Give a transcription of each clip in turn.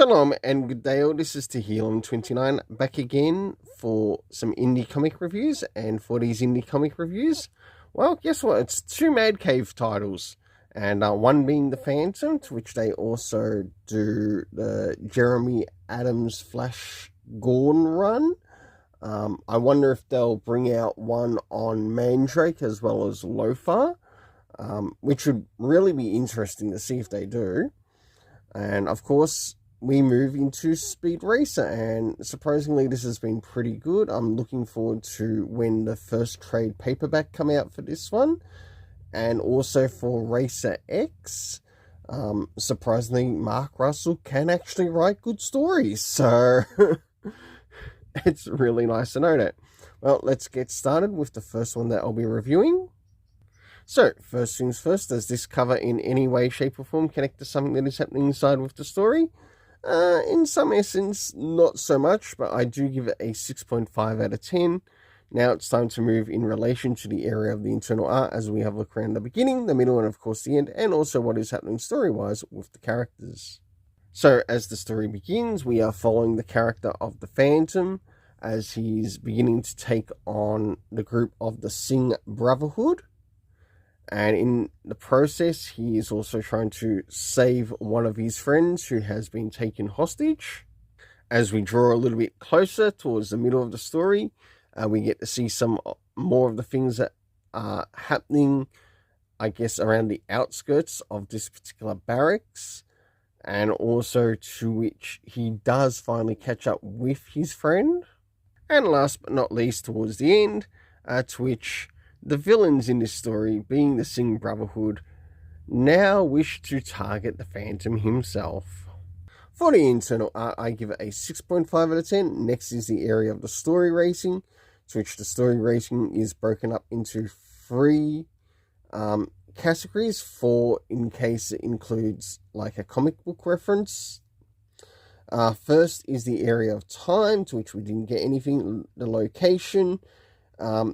Shalom and good day all, this is Tehillim29 back again for some indie comic reviews. And for these indie comic reviews, well, guess what, it's two Mad Cave titles, and one being The Phantom, to which they also do the Jeremy Adams Flash Gordon run. I wonder if they'll bring out one on Mandrake as well as Lothar, which would really be interesting to see if they do. And of course, we move into Speed Racer, and surprisingly, this has been pretty good. I'm looking forward to when the first trade paperback come out for this one, and also for Racer X. Surprisingly, Mark Russell can actually write good stories, so it's really nice to know that. Well, let's get started with the first one that I'll be reviewing. So, first things first, does this cover in any way, shape or form connect to something that is happening inside with the story? In some essence, not so much, but I do give it a 6.5 out of 10. Now it's time to move in relation to the area of the internal art, as we have a look around the beginning, the middle, and of course the end, and also what is happening story-wise with the characters. So, as the story begins, we are following the character of the Phantom, as he's beginning to take on the group of the Singh Brotherhood. And in the process, he is also trying to save one of his friends who has been taken hostage. As we draw a little bit closer towards the middle of the story, we get to see some more of the things that are happening, I guess, around the outskirts of this particular barracks. And also to which he does finally catch up with his friend. And last but not least, towards the end, to which the villains in this story, being the Singh Brotherhood, now wish to target the Phantom himself. For the internal art, I give it a 6.5 out of 10. Next is the area of the story racing, to which the story racing is broken up into three categories. 4 in case it includes like a comic book reference. First is the area of time, to which we didn't get anything. The location.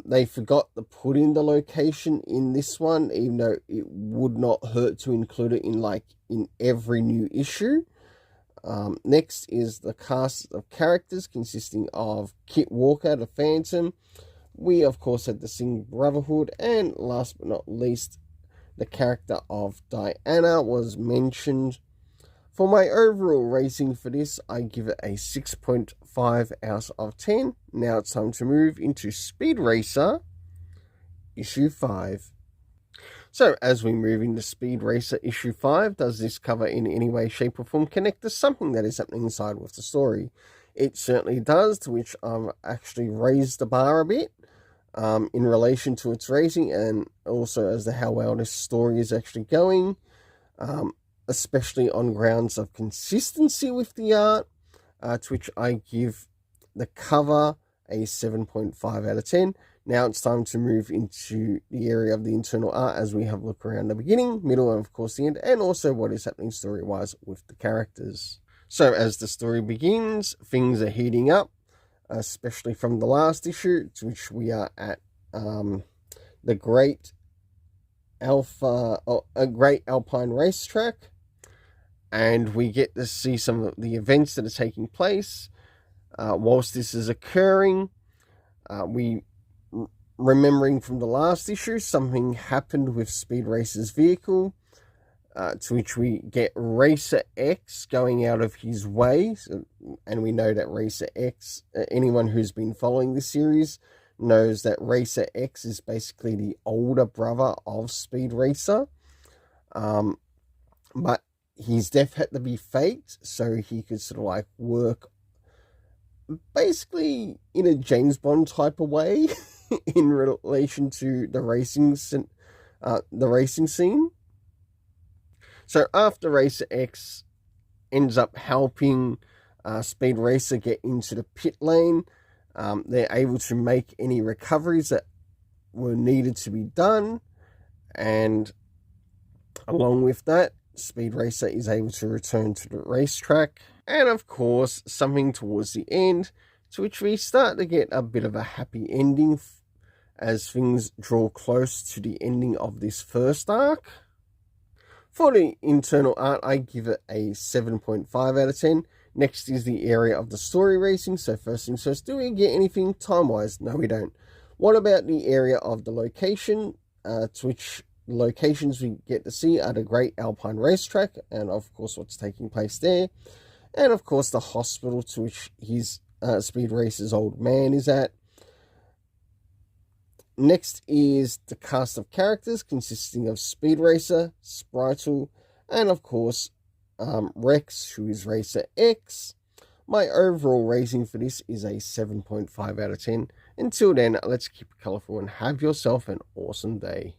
They forgot to put in the location in this one, even though it would not hurt to include it in every new issue. Next is the cast of characters consisting of Kit Walker, the Phantom. We, of course, had the Singh Brotherhood. And last but not least, the character of Diana was mentioned. For my overall rating for this, I give it a 6.5 out of 10. Now it's time to move into Speed Racer, Issue 5. So, as we move into Speed Racer Issue 5, does this cover in any way, shape or form connect to something that is happening inside with the story? It certainly does, to which I've actually raised the bar a bit in relation to its rating, and also as to how well this story is actually going. Especially on grounds of consistency with the art, to which I give the cover a 7.5 out of 10. Now it's time to move into the area of the internal art, as we have a look around the beginning, middle, and of course the end, and also what is happening story-wise with the characters. So as the story begins, things are heating up, especially from the last issue, to which we are at the Great Alpine Racetrack. And we get to see some of the events that are taking place. Whilst this is occurring, remembering from the last issue, something happened with Speed Racer's vehicle, to which we get Racer X going out of his way. And we know that Racer X, anyone who's been following the series, knows that Racer X is basically the older brother of Speed Racer. But his death had to be faked so he could sort of like work basically in a James Bond type of way in relation to the racing scene. So after Racer X ends up helping Speed Racer get into the pit lane, they're able to make any recoveries that were needed to be done, and along with that, Speed Racer is able to return to the racetrack. And of course, something towards the end, to which we start to get a bit of a happy ending as things draw close to the ending of this first arc. For the internal art, I give it a 7.5 out of 10. Next is the area of the story racing. So first things first, do we get anything time-wise? No, we don't. What about the area of the location? To which locations we get to see are the Great Alpine Racetrack, and of course what's taking place there. And of course the hospital to which his Speed Racer's old man is at. Next is the cast of characters consisting of Speed Racer, Spritle, and of course Rex, who is Racer X. My overall rating for this is a 7.5 out of 10. Until then, let's keep it colourful and have yourself an awesome day.